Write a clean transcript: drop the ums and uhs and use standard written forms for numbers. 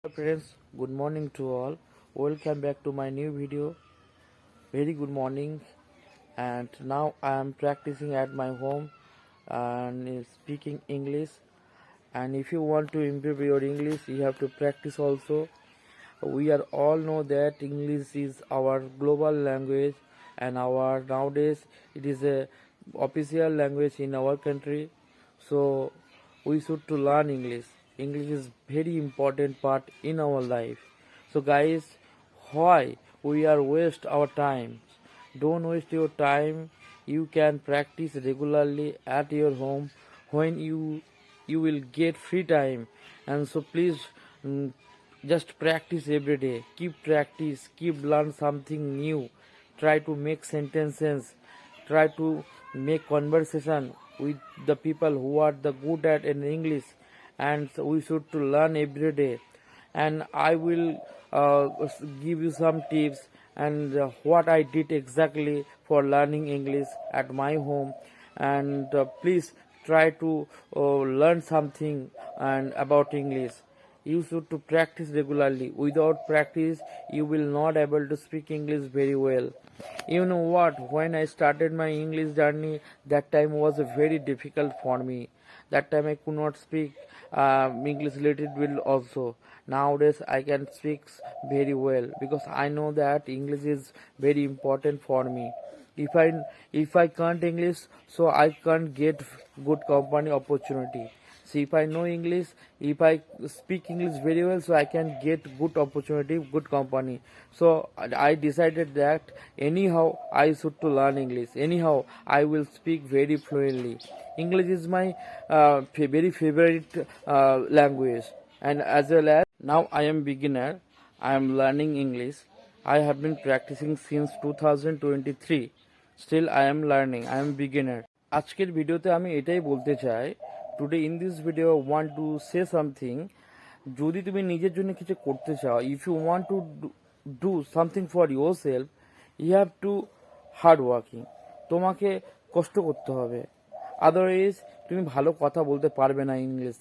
Hello friends, good morning to all. Welcome back to my new video. Very good morning. And now I am practicing at my home and speaking English. And if you want to improve your English, you have to practice also. We are all know that English is our global language, and our nowadays it is a official language in our country. So we should to learn English. English is very important part in our life. So guys, why we are waste our time? Don't waste your time. You can practice regularly at your home when you will get free time. And so please, mm, just practice every day. Keep practice. Keep learn something new. Try to make sentences. Try to make conversation with the people who are the good at in English. And so we should to learn every day. And I will give you some tips and what I did exactly for learning English at my home. And please try to learn something and about English. You should to practice regularly. Without practice you will not able to speak English very well. You know what, when I started my English journey, that time was very difficult for me. That time I could not speak English little bit also. Nowadays I can speak very well because I know that English is very important for me. If I can't English, so I can't get good company opportunity. See, if I know English, if I speak English very well, so I can get good opportunity, good company. So I decided that anyhow I should to learn English. Anyhow I will speak very fluently. English is my very favorite language, and as well as now I am beginner. I am learning English. I have been practicing since 2023. Still I am learning. I am beginner. আজকের ভিডিওতে আমি এটাই বলতে চাই, today in this video want to say something. যদি তুমি নিজের জন্য কিছু করতে চাও, if you want to do something for yourself, you have to hard working. তোমাকে কষ্ট করতে হবে, আদারওয়াইজ তুমি ভালো কথা বলতে পারবে না ইংলিশ।